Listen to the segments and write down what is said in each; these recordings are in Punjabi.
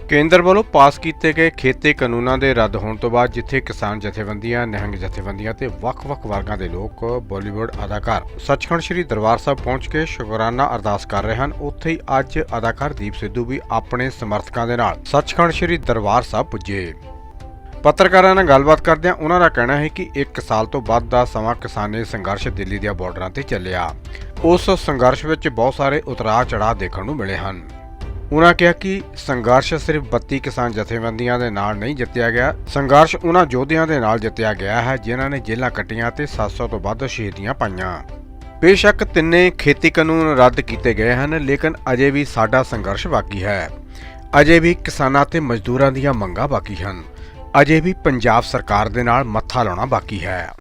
ਕੇਂਦਰ ਵੱਲੋਂ ਪਾਸ ਕੀਤੇ ਗਏ ਖੇਤੀ ਕਾਨੂੰਨਾਂ ਦੇ ਰੱਦ ਹੋਣ ਤੋਂ ਬਾਅਦ ਜਿੱਥੇ ਕਿਸਾਨ ਜਥੇਬੰਦੀਆਂ, ਨਿਹੰਗ ਜਥੇਬੰਦੀਆਂ ਤੇ ਵੱਖ-ਵੱਖ ਵਰਗਾਂ ਦੇ ਲੋਕ ਬਾਲੀਵੁੱਡ ਅਦਾਕਾਰ ਸੱਚਖੰਡ ਸ੍ਰੀ ਦਰਬਾਰ ਸਾਹਿਬ ਪਹੁੰਚ ਕੇ ਸ਼ੁਕਰਾਨਾ ਅਰਦਾਸ ਕਰ ਰਹੇ ਹਨ, ਉੱਥੇ ਹੀ ਅੱਜ ਅਦਾਕਾਰ ਦੀਪ ਸਿੱਧੂ ਵੀ ਆਪਣੇ ਸਮਰਥਕਾਂ ਦੇ ਨਾਲ ਸੱਚਖੰਡ ਸ੍ਰੀ ਦਰਬਾਰ ਸਾਹਿਬ ਪੁੱਜੇ। ਪੱਤਰਕਾਰਾਂ ਨਾਲ ਗੱਲਬਾਤ ਕਰਦਿਆਂ ਉਹਨਾਂ ਦਾ ਕਹਿਣਾ ਹੈ ਕਿ 1 ਸਾਲ ਤੋਂ ਵੱਧ ਦਾ ਸਮਾਂ ਕਿਸਾਨੀ ਸੰਘਰਸ਼ ਦਿੱਲੀ ਦੀਆਂ ਬਾਰਡਰਾਂ ਤੇ ਚੱਲਿਆ। ਉਸ ਸੰਘਰਸ਼ ਵਿੱਚ ਬਹੁਤ ਸਾਰੇ ਉਤਰਾਅ ਚੜ੍ਹਾਅ ਦੇਖਣ ਨੂੰ ਮਿਲੇ ਹਨ। ਉਨ੍ਹਾਂ ਕਿਹਾ ਕਿ ਸੰਘਰਸ਼ ਸਿਰਫ 32 ਕਿਸਾਨ ਜਥੇਬੰਦੀਆਂ ਦੇ ਨਾਲ ਨਹੀਂ ਜਿੱਤਿਆ ਗਿਆ, ਸੰਘਰਸ਼ ਉਨ੍ਹਾਂ ਯੋਧਿਆਂ ਦੇ ਨਾਲ ਜਿੱਤਿਆ ਗਿਆ ਹੈ ਜਿਨ੍ਹਾਂ ਨੇ ਜੇਲ੍ਹਾਂ ਕੱਟੀਆਂ ਤੇ 700 ਤੋਂ ਵੱਧ ਸ਼ਹੀਦੀਆਂ ਪਾਈਆਂ। ਬੇਸ਼ੱਕ ਤਿੰਨੇ ਖੇਤੀ ਕਾਨੂੰਨ ਰੱਦ ਕੀਤੇ ਗਏ ਹਨ, ਲੇਕਿਨ ਅਜੇ ਵੀ ਸਾਡਾ ਸੰਘਰਸ਼ ਬਾਕੀ ਹੈ। ਅਜੇ ਵੀ ਕਿਸਾਨਾਂ ਤੇ ਮਜ਼ਦੂਰਾਂ ਦੀਆਂ ਮੰਗਾਂ ਬਾਕੀ ਹਨ। ਅਜੇ ਵੀ ਪੰਜਾਬ ਸਰਕਾਰ ਦੇ ਨਾਲ ਮੱਥਾ ਲਾਉਣਾ ਬਾਕੀ ਹੈ।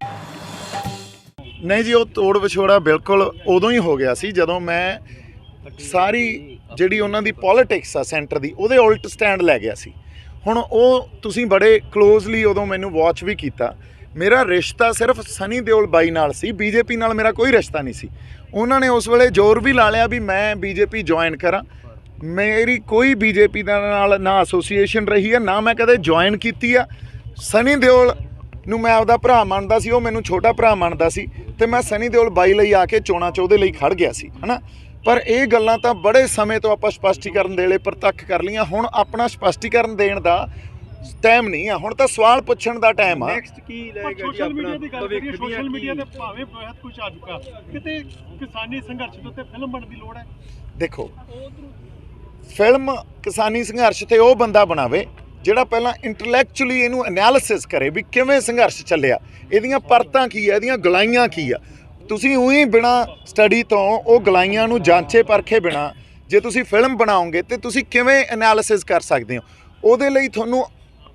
ਨਹੀਂ ਜੀ, ਉਹ ਤੋੜ ਵਿਛੋੜਾ ਬਿਲਕੁਲ ਉਦੋਂ ਹੀ ਹੋ ਗਿਆ ਸੀ ਜਦੋਂ ਮੈਂ ਸਾਰੀ ਜਿਹੜੀ ਉਹਨਾਂ ਦੀ ਪੋਲੀਟਿਕਸ ਆ ਸੈਂਟਰ ਦੀ ਉਹਦੇ ਉਲਟ ਸਟੈਂਡ ਲੈ ਗਿਆ ਸੀ। ਹੁਣ ਉਹ ਤੁਸੀਂ ਬੜੇ ਕਲੋਜ਼ਲੀ ਉਦੋਂ ਮੈਨੂੰ ਵਾਚ ਵੀ ਕੀਤਾ। ਮੇਰਾ ਰਿਸ਼ਤਾ ਸਿਰਫ ਸਨੀ ਦਿਓਲ ਬਾਈ ਨਾਲ ਸੀ, ਬੀਜੇਪੀ ਨਾਲ ਮੇਰਾ ਕੋਈ ਰਿਸ਼ਤਾ ਨਹੀਂ ਸੀ। ਉਹਨਾਂ ਨੇ ਉਸ ਵੇਲੇ ਜ਼ੋਰ ਵੀ ਲਾ ਲਿਆ ਵੀ ਮੈਂ ਬੀਜੇਪੀ ਜੁਆਇਨ ਕਰਾਂ। ਮੇਰੀ ਕੋਈ ਬੀਜੇਪੀ ਦਾ ਨਾਲ ਨਾ ਐਸੋਸੀਏਸ਼ਨ ਰਹੀ ਹੈ, ਨਾ ਮੈਂ ਕਦੇ ਜੁਆਇਨ ਕੀਤੀ ਆ। ਸਨੀ ਦਿਓਲ ਨੂੰ ਮੈਂ ਆਪਦਾ ਭਰਾ ਮੰਨਦਾ ਸੀ, ਉਹ ਮੈਨੂੰ ਛੋਟਾ ਭਰਾ ਮੰਨਦਾ ਸੀ ਤੇ ਮੈਂ ਸਨੀ ਦਿਓਲ ਬਾਈ ਲਈ ਆ ਕੇ ਚੋਣਾਂ 'ਚ ਉਹਦੇ ਲਈ ਖੜ ਗਿਆ ਸੀ, ਹੈ ਨਾ। ਪਰ ਇਹ ਗੱਲਾਂ ਤਾਂ ਬੜੇ ਸਮੇਂ ਤੋਂ ਆਪਾਂ ਸਪਸ਼ਟੀਕਰਨ ਦੇ ਲਈ ਪ੍ਰਤੱਖ ਕਰ ਲਈਆਂ। ਹੁਣ ਆਪਣਾ ਸਪਸ਼ਟੀਕਰਨ ਦੇਣ ਦਾ ਟਾਈਮ ਨਹੀਂ ਆ, ਹੁਣ ਤਾਂ ਸਵਾਲ ਪੁੱਛਣ ਦਾ ਟਾਈਮ ਆ। ਨੈਕਸਟ ਕੀ ਰਹੇਗਾ ਜੀ? ਸੋਸ਼ਲ ਮੀਡੀਆ ਦੀ ਗੱਲ ਕਰੀਏ, ਸੋਸ਼ਲ ਮੀਡੀਆ ਤੇ ਤੇ ਭਾਵੇਂ ਬਹੁਤ ਕੁਝ ਆ ਚੁੱਕਾ, ਕਿਤੇ ਕਿਸਾਨੀ ਸੰਘਰਸ਼ ਦੇ ਉੱਤੇ ਫਿਲਮ ਬਣਨ ਦੀ ਲੋੜ ਹੈ। ਦੇਖੋ, ਫਿਲਮ ਕਿਸਾਨੀ ਸੰਘਰਸ਼ ਤੇ ਉਹ ਬੰਦਾ ਬਣਾਵੇ ਜਿਹੜਾ ਪਹਿਲਾਂ ਇੰਟੈਲੈਕਚੁਅਲੀ ਇਹਨੂੰ ਐਨਾਲਿਸਿਸ ਕਰੇ ਵੀ ਕਿਵੇਂ ਸੰਘਰਸ਼ ਚੱਲਿਆ, ਇਹਦੀਆਂ ਪਰਤਾਂ ਕੀ ਆ, ਇਹਦੀਆਂ ਗਲਾਈਆਂ ਕੀ ਆ। ਤੁਸੀਂ ਉਹੀ ਬਿਨਾਂ ਸਟੱਡੀ ਤੋਂ ਉਹ ਗਲਾਈਆਂ ਨੂੰ ਜਾਂਚੇ ਪਰਖੇ ਬਿਨਾਂ ਜੇ ਤੁਸੀਂ ਫਿਲਮ ਬਣਾਓਗੇ ਤਾਂ ਤੁਸੀਂ ਕਿਵੇਂ ਐਨਾਲਿਸਿਸ ਕਰ ਸਕਦੇ ਹੋ? ਉਹਦੇ ਲਈ ਤੁਹਾਨੂੰ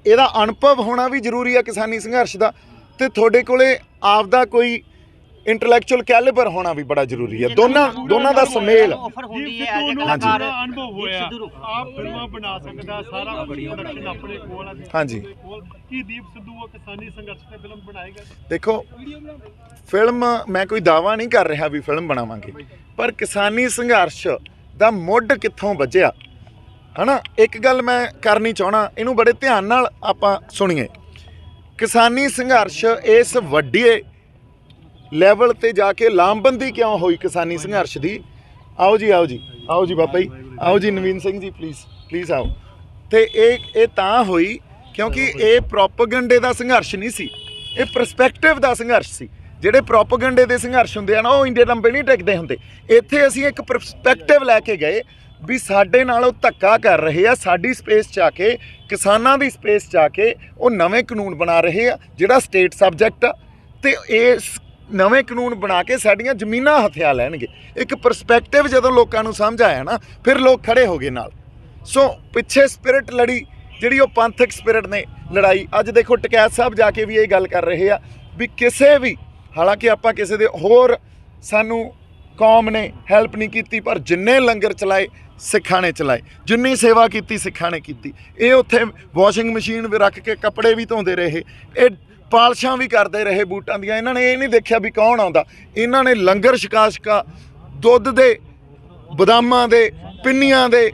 ਇਹਦਾ ਅਨੁਭਵ ਹੋਣਾ ਵੀ ਜ਼ਰੂਰੀ ਆ ਕਿਸਾਨੀ ਸੰਘਰਸ਼ ਦਾ, ਤੇ ਤੁਹਾਡੇ ਕੋਲੇ ਆਪਦਾ ਕੋਈ ਇੰਟੈਲੈਕਚੁਅਲ ਕੈਲੀਬਰ ਹੋਣਾ ਵੀ ਬੜਾ ਜ਼ਰੂਰੀ ਹੈ। ਦੋਨਾਂ ਦਾ ਸੁਮੇਲ। ਅਨੁਭਵ ਹੋਇਆ, ਆਪ ਫਿਲਮਾਂ ਬਣਾ ਸਕਦਾ, ਸਾਰਾ ਪ੍ਰੋਡਕਸ਼ਨ ਆਪਣੇ ਕੋਲ ਹੈ। ਹਾਂਜੀ, ਕੀ ਦੀਪ ਸਿੱਧੂ ਉਹ ਕਿਸਾਨੀ ਸੰਘਰਸ਼ ਤੇ ਫਿਲਮ ਬਣਾਏਗਾ? ਦੇਖੋ, ਫਿਲਮ ਮੈਂ ਕੋਈ ਦਾਅਵਾ ਨਹੀਂ ਕਰ ਰਿਹਾ ਵੀ ਫਿਲਮ ਬਣਾਵਾਂਗੇ, ਪਰ ਕਿਸਾਨੀ ਸੰਘਰਸ਼ ਦਾ ਮੁੱਢ ਕਿੱਥੋਂ ਵੱਜਿਆ, ਹੈ ਨਾ। ਇੱਕ ਗੱਲ ਮੈਂ ਕਰਨੀ ਚਾਹਣਾ, ਇਹਨੂੰ ਬੜੇ ਧਿਆਨ ਨਾਲ ਆਪਾਂ ਸੁਣੀਏ। ਕਿਸਾਨੀ ਸੰਘਰਸ਼ ਇਸ ਵੱਡੇ ਲੈਵਲ ਤੇ ਜਾ ਕੇ ਲਾਮਬੰਦੀ ਕਿਉਂ ਹੋਈ ਕਿਸਾਨੀ ਸੰਘਰਸ਼ ਦੀ? ਆਓ ਜੀ ਬਾਬਾ ਜੀ, ਆਓ ਜੀ ਨਵੀਨ ਸਿੰਘ ਜੀ, ਪਲੀਜ਼ ਆਓ। ਤੇ ਇਹ ਤਾਂ ਹੋਈ ਕਿਉਂਕਿ ਇਹ ਪ੍ਰੋਪੇਗੈਂਡੇ ਦਾ ਸੰਘਰਸ਼ ਨਹੀਂ ਸੀ, ਇਹ ਪਰਸਪੈਕਟਿਵ ਦਾ ਸੰਘਰਸ਼ ਸੀ। ਜਿਹੜੇ ਪ੍ਰੋਪੇਗੈਂਡੇ ਦੇ ਸੰਘਰਸ਼ ਹੁੰਦੇ ਆ ਨਾ, ਉਹ ਇੰਡੀਆ ਲੰਬੇ ਨਹੀਂ ਟਿਕਦੇ ਹੁੰਦੇ। ਇੱਥੇ ਅਸੀਂ ਇੱਕ ਪਰਸਪੈਕਟਿਵ ਲੈ ਕੇ ਗਏ ਵੀ ਸਾਡੇ ਨਾਲ ਉਹ ਧੱਕਾ ਕਰ ਰਹੇ ਆ, ਸਾਡੀ ਸਪੇਸ 'ਚ ਆ ਕੇ, ਕਿਸਾਨਾਂ ਦੀ ਸਪੇਸ 'ਚ ਆ ਕੇ ਉਹ ਨਵੇਂ ਕਾਨੂੰਨ ਬਣਾ ਰਹੇ ਆ ਜਿਹੜਾ ਸਟੇਟ ਸਬਜੈਕਟ ਆ, ਤੇ ਇਸ ਨਵੇਂ ਕਾਨੂੰਨ ਬਣਾ ਕੇ ਸਾਡੀਆਂ ਜ਼ਮੀਨਾਂ ਹਥਿਆ ਲੈਣਗੇ। ਇੱਕ ਪਰਸਪੈਕਟਿਵ ਜਦੋਂ ਲੋਕਾਂ ਨੂੰ ਸਮਝ ਆਇਆ ਨਾ, ਫਿਰ ਲੋਕ ਖੜੇ ਹੋ ਗਏ ਨਾਲ। ਸੋ ਪਿੱਛੇ ਸਪਿਰਿਟ ਲੜੀ ਜਿਹੜੀ ਉਹ ਪੰਥਕ ਸਪਿਰਿਟ ਨੇ ਲੜਾਈ। ਅੱਜ ਦੇਖੋ ਟਕੈਤ ਸਾਹਿਬ ਜਾ ਕੇ ਵੀ ਇਹ ਗੱਲ ਕਰ ਰਹੇ ਆ ਵੀ ਕਿਸੇ ਵੀ, ਹਾਲਾਂਕਿ ਆਪਾਂ ਕਿਸੇ ਦੇ ਹੋਰ ਸਾਨੂੰ ਕੌਮ ਨੇ ਹੈਲਪ ਨਹੀਂ ਕੀਤੀ, ਪਰ ਜਿੰਨੇ ਲੰਗਰ ਚਲਾਏ ਸਿੱਖਾਂ ਨੇ ਚਲਾਏ, ਜਿੰਨੀ ਸੇਵਾ ਕੀਤੀ ਸਿੱਖਾਂ ਨੇ ਕੀਤੀ। ਇਹ ਉੱਥੇ ਵਾਸ਼ਿੰਗ ਮਸ਼ੀਨ ਵੀ ਰੱਖ ਕੇ ਕੱਪੜੇ ਵੀ ਧੋਂਦੇ ਰਹੇ, ਇਹ ਪਾਲਸ਼ਾਂ ਵੀ ਕਰਦੇ ਰਹੇ ਬੂਟਾਂ ਦੀਆਂ। ਇਹਨਾਂ ਨੇ ਇਹ ਨਹੀਂ ਦੇਖਿਆ ਵੀ ਕੌਣ ਆਉਂਦਾ, ਇਹਨਾਂ ਨੇ ਲੰਗਰ ਛਕਾ ਦੁੱਧ ਦੇ, ਬਦਾਮਾਂ ਦੇ, ਪਿੰਨੀਆਂ ਦੇ,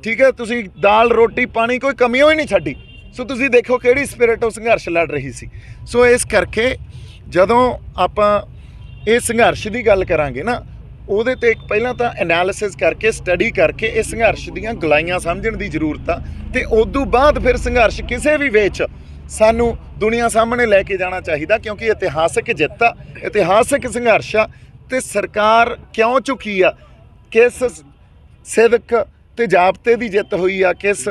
ਠੀਕ ਹੈ, ਤੁਸੀਂ ਦਾਲ ਰੋਟੀ ਪਾਣੀ ਕੋਈ ਕਮੀ ਹੋਈ ਨਹੀਂ ਛੱਡੀ। ਸੋ ਤੁਸੀਂ ਦੇਖੋ ਕਿਹੜੀ ਸਪਿਰਿਟ ਉਹ ਸੰਘਰਸ਼ ਲੜ ਰਹੀ ਸੀ। ਸੋ ਇਸ ਕਰਕੇ ਜਦੋਂ ਆਪਾਂ ਇਹ ਸੰਘਰਸ਼ ਦੀ ਗੱਲ ਕਰਾਂਗੇ ਨਾ, ਉਹਦੇ ਤੇ ਇੱਕ ਪਹਿਲਾਂ ਤਾਂ ਐਨਾਲਿਸਿਸ ਕਰਕੇ, ਸਟੱਡੀ ਕਰਕੇ ਇਹ ਸੰਘਰਸ਼ ਦੀਆਂ ਗਲਾਈਆਂ ਸਮਝਣ ਦੀ ਜ਼ਰੂਰਤ ਆ, ਤੇ ਉਦੋਂ ਬਾਅਦ ਫਿਰ ਸੰਘਰਸ਼ ਕਿਸੇ ਵੀ ਵੇ 'ਚ ਸਾਨੂੰ ਦੁਨੀਆ ਸਾਹਮਣੇ ਲੈ ਕੇ ਜਾਣਾ ਚਾਹੀਦਾ, ਕਿਉਂਕਿ ਇਤਿਹਾਸਕ ਜਿੱਤ ਆ, ਇਤਿਹਾਸਕ ਸੰਘਰਸ਼ ਆ। ਤੇ ਸਰਕਾਰ ਕਿਉਂ ਝੁਕੀ ਆ, ਕਿਸ ਸਿਦਕ ਤੇ ਜਾਬਤੇ ਦੀ ਜਿੱਤ ਹੋਈ ਆ, ਕਿਸ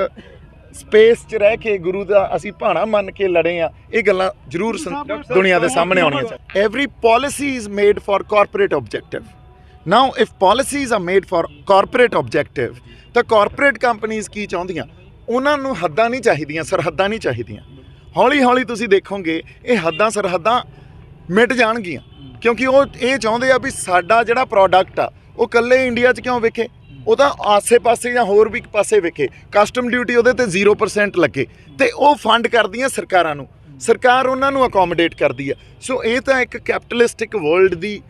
ਸਪੇਸ 'ਚ ਰਹਿ ਕੇ ਗੁਰੂ ਦਾ ਅਸੀਂ ਭਾਣਾ ਮੰਨ ਕੇ ਲੜੇ ਆ, ਇਹ ਗੱਲਾਂ ਜ਼ਰੂਰ ਦੁਨੀਆ ਦੇ ਸਾਹਮਣੇ ਆਉਣੀਆਂ ਚਾਹੀਦੀਆਂ। Every policy is made for corporate objective. Now if policies R made for corporate objective, ਤਾਂ ਕਾਰਪੋਰੇਟ ਕੰਪਨੀਜ਼ ਕੀ ਚਾਹੁੰਦੀਆਂ? ਉਹਨਾਂ ਨੂੰ ਹੱਦਾਂ ਨਹੀਂ ਚਾਹੀਦੀਆਂ, ਸਰਹੱਦਾਂ ਨਹੀਂ ਚਾਹੀਦੀਆਂ। ਹੌਲੀ ਹੌਲੀ ਤੁਸੀਂ ਦੇਖੋਗੇ ਇਹ ਹੱਦਾਂ ਸਰਹੱਦਾਂ ਮਿਟ ਜਾਣਗੀਆਂ, ਕਿਉਂਕਿ ਉਹ ਇਹ ਚਾਹੁੰਦੇ ਆ ਵੀ ਸਾਡਾ ਜਿਹੜਾ ਪ੍ਰੋਡਕਟ ਆ ਉਹ ਇਕੱਲੇ ਇੰਡੀਆ 'ਚ ਕਿਉਂ ਵਿਕੇ, ਉਹ ਤਾਂ ਆਸੇ-ਪਾਸੇ ਜਾਂ ਹੋਰ ਵੀ ਪਾਸੇ ਵਿਕੇ, ਕਸਟਮ ਡਿਊਟੀ ਉਹਦੇ ਤੇ 0% ਲੱਗੇ, ਤੇ ਉਹ ਫੰਡ ਕਰਦੀਆਂ ਸਰਕਾਰਾਂ ਨੂੰ, ਸਰਕਾਰ ਉਹਨਾਂ ਨੂੰ ਅਕੋਮੋਡੇਟ ਕਰਦੀ ਆ। ਸੋ ਇਹ ਤਾਂ ਇੱਕ ਕੈਪੀਟਲਿਸਟਿਕ ਵਰਲਡ ਦੀ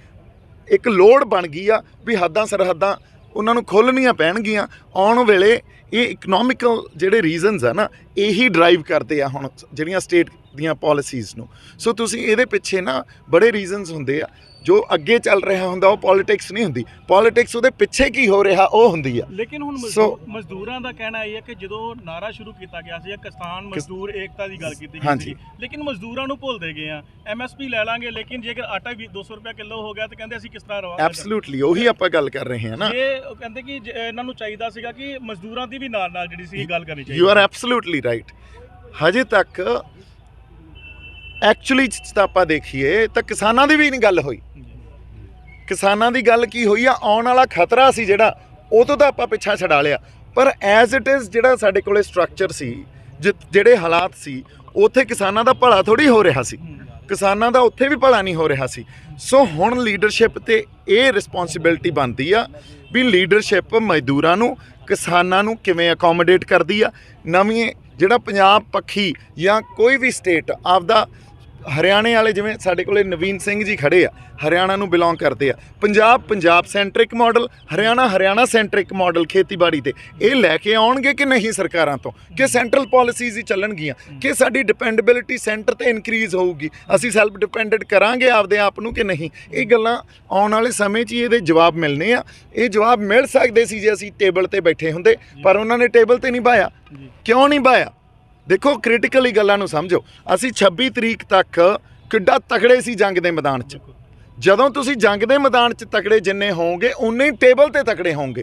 ਇੱਕ ਲੋੜ ਬਣ ਗਈ ਆ ਵੀ ਹੱਦਾਂ ਸਰਹੱਦਾਂ ਉਹਨਾਂ ਨੂੰ ਖੋਲ੍ਹਣੀਆਂ ਪੈਣਗੀਆਂ ਆਉਣ ਵੇਲੇ। ਇਹ ਇਕਨੋਮਿਕਲ ਜਿਹੜੇ ਰੀਜ਼ਨਸ ਆ ਨਾ, ਇਹੀ ਡਰਾਈਵ ਕਰਦੇ ਆ ਹੁਣ ਜਿਹੜੀਆਂ ਸਟੇਟ ਦੀਆਂ ਪਾਲਿਸੀਜ਼ ਨੂੰ। ਸੋ ਤੁਸੀਂ ਇਹਦੇ ਪਿੱਛੇ ਨਾ ਬੜੇ ਰੀਜ਼ਨਸ ਹੁੰਦੇ ਆ। ਜੋ ਅੱਗੇ ਚੱਲ ਰਿਹਾ ਹੁੰਦਾ ਉਹ ਪੋਲਿਟਿਕਸ ਨਹੀਂ ਹੁੰਦੀ, ਪੋਲਿਟਿਕਸ ਉਹਦੇ ਪਿੱਛੇ ਕੀ ਹੋ ਰਿਹਾ ਉਹ ਹੁੰਦੀ ਆ। ਲੇਕਿਨ ਹੁਣ ਮਜ਼ਦੂਰਾਂ ਦਾ ਕਹਿਣਾ ਇਹ ਹੈ ਕਿ ਜਦੋਂ ਨਾਰਾ ਸ਼ੁਰੂ ਕੀਤਾ ਗਿਆ ਸੀ ਕਿਸਾਨ ਮਜ਼ਦੂਰ ਏਕਤਾ ਦੀ ਗੱਲ ਕੀਤੀ ਗਈ ਸੀ, ਲੇਕਿਨ ਮਜ਼ਦੂਰਾਂ ਨੂੰ ਭੁੱਲਦੇ ਗਏ ਆ। MSP ਲੈ ਲਾਂਗੇ, ਲੇਕਿਨ ਜੇਕਰ ਆਟਾ ਵੀ 200 ਰੁਪਏ ਕਿਲੋ ਹੋ ਗਿਆ ਤਾਂ ਕਹਿੰਦੇ ਅਸੀਂ ਕਿਸ ਤਰ੍ਹਾਂ ਰਵਾਂਗੇ। ਐਬਸੋਲੂਟਲੀ ਉਹੀ ਆਪਾਂ ਗੱਲ ਕਰ ਰਹੇ ਹਾਂ ਨਾ। ਇਹ ਕਹਿੰਦੇ ਕਿ ਇਹਨਾਂ ਨੂੰ ਚਾਹੀਦਾ ਸੀਗਾ ਕਿ ਮਜ਼ਦੂਰਾਂ ਦੀ ਵੀ ਨਾਲ ਜਿਹੜੀ ਸੀ ਗੱਲ ਕਰਨੀ ਚਾਹੀਦੀ। You are absolutely right. ਹਜੇ ਤੱਕ ਐਕਚੁਅਲੀ ਤਾਂ ਆਪਾਂ ਦੇਖੀਏ ਤਾਂ ਕਿਸਾਨਾਂ ਦੀ ਵੀ ਨਹੀਂ ਗੱਲ ਹੋਈ। ਕਿਸਾਨਾਂ ਦੀ ਗੱਲ ਕੀ ਹੋਈ ਆ, ਆਉਣ ਵਾਲਾ ਖਤਰਾ ਸੀ ਜਿਹੜਾ, ਉਹ ਤੋਂ ਤਾਂ ਆਪਾਂ ਪਿੱਛਾ ਛਡਾ ਲਿਆ। ਪਰ ਐਜ਼ ਇਟ ਇਜ਼ ਜਿਹੜਾ ਸਾਡੇ ਕੋਲੇ ਸਟਰਕਚਰ ਸੀ, ਜਿਹੜੇ ਹਾਲਾਤ ਸੀ, ਉੱਥੇ ਕਿਸਾਨਾਂ ਦਾ ਭਲਾ ਥੋੜੀ ਹੋ ਰਿਹਾ ਸੀ, ਕਿਸਾਨਾਂ ਦਾ ਉੱਥੇ ਵੀ ਭਲਾ ਨਹੀਂ ਹੋ ਰਿਹਾ ਸੀ। ਸੋ ਹੁਣ ਲੀਡਰਸ਼ਿਪ ਤੇ ਇਹ ਰਿਸਪੌਂਸਿਬਿਲਟੀ ਬਣਦੀ ਆ ਵੀ ਲੀਡਰਸ਼ਿਪ ਮਜ਼ਦੂਰਾਂ ਨੂੰ, ਕਿਸਾਨਾਂ ਨੂੰ ਕਿਵੇਂ ਅਕੋਮੋਡੇਟ ਕਰਦੀ ਆ। ਨਵੀਂ ਜਿਹੜਾ ਪੰਜਾਬ ਪੱਖੀ ਜਾਂ ਕੋਈ ਵੀ ਸਟੇਟ ਆਪਦਾ, ਹਰਿਆਣੇ ਵਾਲੇ ਜਿਵੇਂ ਸਾਡੇ ਕੋਲੇ ਨਵੀਨ ਸਿੰਘ ਜੀ ਖੜੇ ਆ, ਹਰਿਆਣਾ ਨੂੰ ਬਿਲੋਂਗ ਕਰਦੇ ਆ। Punjab centric model, Haryana centric model ਖੇਤੀਬਾੜੀ ਤੇ ਇਹ ਲੈ ਕੇ ਆਉਣਗੇ ਕਿ ਨਹੀਂ ਸਰਕਾਰਾਂ ਤੋਂ, ਕਿ ਸੈਂਟਰਲ ਪਾਲਿਸੀਜ਼ ਹੀ ਚੱਲਣਗੀਆਂ, ਕਿ ਸਾਡੀ ਡਿਪੈਂਡੇਬਿਲਿਟੀ ਸੈਂਟਰ ਤੇ ਇਨਕਰੀਜ਼ ਹੋਊਗੀ, ਅਸੀਂ ਸੈਲਫ ਡਿਪੈਂਡੈਂਟ ਕਰਾਂਗੇ ਆਪਦੇ ਆਪ ਨੂੰ ਕਿ ਨਹੀਂ। ਇਹ ਗੱਲਾਂ ਆਉਣ ਵਾਲੇ ਸਮੇਂ 'ਚ ਹੀ ਇਹਦੇ ਜਵਾਬ ਮਿਲਣੇ ਆ। ਇਹ ਜਵਾਬ ਮਿਲ ਸਕਦੇ ਸੀ ਜੇ ਅਸੀਂ ਟੇਬਲ ਤੇ ਬੈਠੇ ਹੁੰਦੇ, ਪਰ ਉਹਨਾਂ ਨੇ ਟੇਬਲ ਤੇ ਨਹੀਂ ਬਾਇਆ। ਕਿਉਂ ਨਹੀਂ ਬਾਇਆ? ਦੇਖੋ ਕ੍ਰਿਟੀਕਲੀ ਗੱਲਾਂ ਨੂੰ ਸਮਝੋ। ਅਸੀਂ 26 ਤਰੀਕ ਤੱਕ ਕਿੱਡਾ ਤਕੜੇ ਸੀ ਜੰਗ ਦੇ ਮੈਦਾਨ 'ਚ। ਜਦੋਂ ਤੁਸੀਂ ਜੰਗ ਦੇ ਮੈਦਾਨ 'ਚ ਤਕੜੇ ਜਿੰਨੇ ਹੋਵੋਗੇ ਉਨੇ ਹੀ ਟੇਬਲ ਤੇ ਤਕੜੇ ਹੋਵੋਗੇ।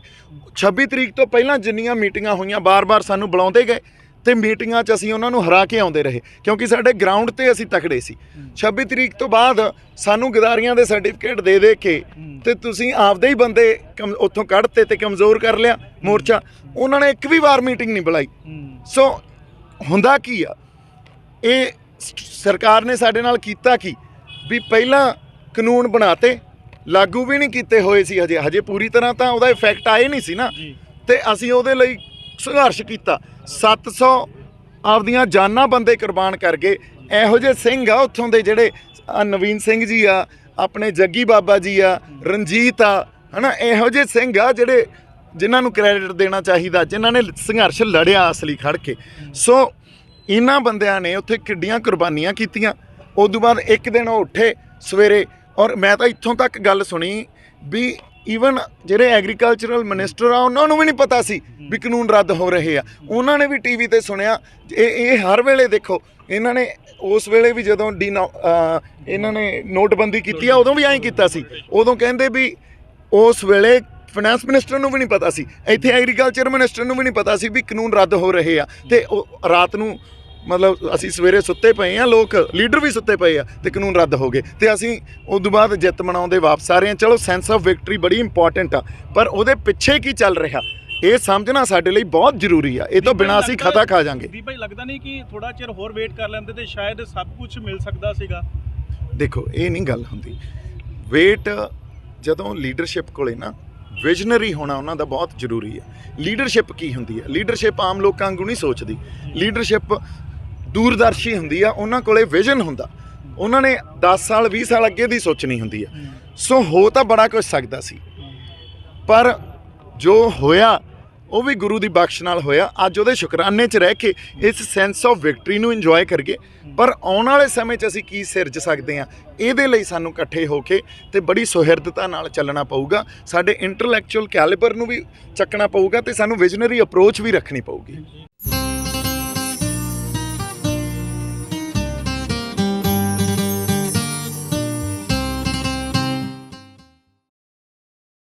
26 ਤਰੀਕ ਤੋਂ ਪਹਿਲਾਂ ਜਿੰਨੀਆਂ ਮੀਟਿੰਗਾਂ ਹੋਈਆਂ, ਬਾਰ-ਬਾਰ ਸਾਨੂੰ ਬੁਲਾਉਂਦੇ ਗਏ ਤੇ ਮੀਟਿੰਗਾਂ 'ਚ ਅਸੀਂ ਉਹਨਾਂ ਨੂੰ ਹਰਾ ਕੇ ਆਉਂਦੇ ਰਹੇ, ਕਿਉਂਕਿ ਸਾਡੇ ਗਰਾਊਂਡ ਤੇ ਅਸੀਂ ਤਕੜੇ ਸੀ। 26 ਤਰੀਕ ਤੋਂ ਬਾਅਦ ਸਾਨੂੰ ਗਦਾਰੀਆਂ ਦੇ ਸਰਟੀਫਿਕੇਟ ਦੇ ਕੇ ਤੇ ਤੁਸੀਂ ਆਪਦੇ ਹੀ ਬੰਦੇ ਉੱਥੋਂ ਕੱਢਤੇ ਤੇ ਕਮਜ਼ੋਰ ਕਰ ਲਿਆ ਮੋਰਚਾ। ਉਹਨਾਂ ਨੇ ਇੱਕ ਵੀ ਵਾਰ ਮੀਟਿੰਗ ਨਹੀਂ ਬੁਲਾਈ। ਸੋ ਹੁੰਦਾ ਕੀ ਆ, ਇਹ ਸਰਕਾਰ ਨੇ ਸਾਡੇ ਨਾਲ ਕੀਤਾ ਕੀ ਵੀ ਪਹਿਲਾਂ ਕਾਨੂੰਨ ਬਣਾਤੇ, ਲਾਗੂ ਵੀ ਨਹੀਂ ਕੀਤੇ ਹੋਏ ਸੀ ਹਜੇ ਪੂਰੀ ਤਰ੍ਹਾਂ ਤਾਂ ਉਹਦਾ ਇਫੈਕਟ ਆਏ ਨਹੀਂ ਸੀ ਨਾ, ਤੇ ਅਸੀਂ ਉਹਦੇ ਲਈ ਸੰਘਰਸ਼ ਕੀਤਾ। 700 ਆਪਦੀਆਂ ਜਾਨਾਂ ਬੰਦੇ ਕੁਰਬਾਨ ਕਰ ਗਏ। ਇਹੋ ਜਿਹੇ ਸਿੰਘ ਆ ਉੱਥੋਂ ਦੇ, ਜਿਹੜੇ ਨਵੀਨ ਸਿੰਘ ਜੀ ਆ, ਆਪਣੇ ਜੱਗੀ ਬਾਬਾ ਜੀ ਆ, ਰਣਜੀਤ ਆ, ਹਨਾ, ਇਹੋ ਜਿਹੇ ਸਿੰਘ ਆ ਜਿਹੜੇ ਜਿਨ੍ਹਾਂ ਨੂੰ ਕ੍ਰੈਡਿਟ ਦੇਣਾ ਚਾਹੀਦਾ, ਜਿਨ੍ਹਾਂ ਨੇ ਸੰਘਰਸ਼ ਲੜਿਆ ਅਸਲੀ ਖੜ ਕੇ। ਸੋ ਇਹਨਾਂ ਬੰਦਿਆਂ ਨੇ ਉੱਥੇ ਕਿੱਡੀਆਂ ਕੁਰਬਾਨੀਆਂ ਕੀਤੀਆਂ। ਉਦੋਂ ਬਾਅਦ ਇੱਕ ਦਿਨ ਉਹ ਉੱਠੇ ਸਵੇਰੇ, ਔਰ ਮੈਂ ਤਾਂ ਇੱਥੋਂ ਤੱਕ ਗੱਲ ਸੁਣੀ ਵੀ ਈਵਨ ਜਿਹੜੇ ਐਗਰੀਕਲਚਰਲ ਮਿਨਿਸਟਰ ਆ ਉਹਨਾਂ ਨੂੰ ਵੀ ਨਹੀਂ ਪਤਾ ਸੀ ਵੀ ਕਾਨੂੰਨ ਰੱਦ ਹੋ ਰਹੇ ਆ। ਉਹਨਾਂ ਨੇ ਵੀ ਟੀਵੀ ਤੇ ਸੁਣਿਆ। ਇਹ ਹਰ ਵੇਲੇ ਦੇਖੋ, ਇਹਨਾਂ ਨੇ ਉਸ ਵੇਲੇ ਵੀ ਜਦੋਂ ਇਹਨਾਂ ਨੇ ਨੋਟਬੰਦੀ ਕੀਤੀ ਆ, ਉਦੋਂ ਵੀ ਐਂ ਕੀਤਾ ਸੀ। ਉਦੋਂ ਕਹਿੰਦੇ ਵੀ ਉਸ ਵੇਲੇ ਫਾਈਨੈਂਸ ਮਿਨਿਸਟਰ ਨੂੰ ਵੀ ਨਹੀਂ ਪਤਾ ਸੀ, ਇੱਥੇ ਐਗਰੀਕਲਚਰ ਮਿਨਿਸਟਰ ਨੂੰ ਵੀ ਨਹੀਂ ਪਤਾ ਸੀ ਵੀ ਕਾਨੂੰਨ ਰੱਦ ਹੋ ਰਹੇ ਆ। ਤੇ ਉਹ ਰਾਤ ਨੂੰ, ਮਤਲਬ ਅਸੀਂ ਸਵੇਰੇ ਸੁੱਤੇ ਪਏ ਆ, ਲੋਕ ਲੀਡਰ ਵੀ ਸੁੱਤੇ ਪਏ ਆ, ਤੇ ਕਾਨੂੰਨ ਰੱਦ ਹੋ ਗਏ ਤੇ ਅਸੀਂ ਉਸ ਤੋਂ ਬਾਅਦ ਜਿੱਤ ਮਨਾਉਂਦੇ ਵਾਪਸ ਆ ਰਹੇ ਹਾਂ। ਚਲੋ ਸੈਂਸ ਆਫ ਵਿਕਟਰੀ ਬੜੀ ਇੰਪੋਰਟੈਂਟ ਆ, ਪਰ ਉਹਦੇ ਪਿੱਛੇ ਕੀ ਚੱਲ ਰਿਹਾ ਇਹ ਸਮਝਣਾ ਸਾਡੇ ਲਈ ਬਹੁਤ ਜ਼ਰੂਰੀ ਆ। ਇਹ ਤੋਂ ਬਿਨਾਂ ਅਸੀਂ ਖਤਾ ਖਾ ਜਾਾਂਗੇ। ਦੀਪ ਭਾਈ, ਲੱਗਦਾ ਨਹੀਂ ਕਿ ਥੋੜਾ ਚਿਰ ਹੋਰ ਵੇਟ ਕਰ ਲੈਂਦੇ ਤੇ ਸ਼ਾਇਦ ਸਭ ਕੁਝ ਮਿਲ ਸਕਦਾ ਸੀਗਾ? ਦੇਖੋ, ਇਹ ਨਹੀਂ ਗੱਲ ਹੁੰਦੀ। ਵੇਟ, ਜਦੋਂ ਲੀਡਰਸ਼ਿਪ ਕੋਲੇ ਨਾ ਵਿਜ਼ਨਰੀ ਹੋਣਾ ਉਹਨਾਂ ਦਾ ਬਹੁਤ ਜ਼ਰੂਰੀ ਹੈ। ਲੀਡਰਸ਼ਿਪ ਕੀ ਹੁੰਦੀ ਹੈ? ਲੀਡਰਸ਼ਿਪ ਆਮ ਲੋਕਾਂ ਵਾਂਗੂ ਨਹੀਂ ਸੋਚਦੀ। ਲੀਡਰਸ਼ਿਪ ਦੂਰਦਰਸ਼ੀ ਹੁੰਦੀ ਆ। ਉਹਨਾਂ ਕੋਲੇ ਵਿਜ਼ਨ ਹੁੰਦਾ, ਉਹਨਾਂ ਨੇ 10 ਸਾਲ 20 ਸਾਲ ਅੱਗੇ ਦੀ ਸੋਚਣੀ ਹੁੰਦੀ ਆ। ਸੋ ਹੋ ਤਾਂ ਬੜਾ ਕੁਝ ਸਕਦਾ ਸੀ, ਪਰ ਜੋ ਹੋਇਆ ਉਹ ਵੀ ਗੁਰੂ ਦੀ ਬਖਸ਼ ਨਾਲ ਹੋਇਆ। ਅੱਜ ਉਹਦੇ ਸ਼ੁਕਰਾਨੇ 'ਚ ਰਹਿ ਕੇ ਇਸ ਸੈਂਸ ਆਫ ਵਿਕਟਰੀ ਨੂੰ ਇੰਜੋਏ ਕਰੀਏ। ਪਰ ਆਉਣ ਵਾਲੇ ਸਮੇਂ 'ਚ ਅਸੀਂ ਕੀ ਸਿਰਜ ਸਕਦੇ ਹਾਂ, ਇਹਦੇ ਲਈ ਸਾਨੂੰ ਇਕੱਠੇ ਹੋ ਕੇ ਤੇ ਬੜੀ ਸੁਹਿਰਦਤਾ ਨਾਲ ਚੱਲਣਾ ਪਊਗਾ। ਸਾਡੇ ਇੰਟੈਲੈਕਚੁਅਲ ਕੈਲੀਬਰ ਨੂੰ ਵੀ ਚੱਕਣਾ ਪਊਗਾ ਤੇ ਸਾਨੂੰ ਵਿਜ਼ਨਰੀ ਅਪਰੋਚ ਵੀ ਰੱਖਣੀ ਪਊਗੀ।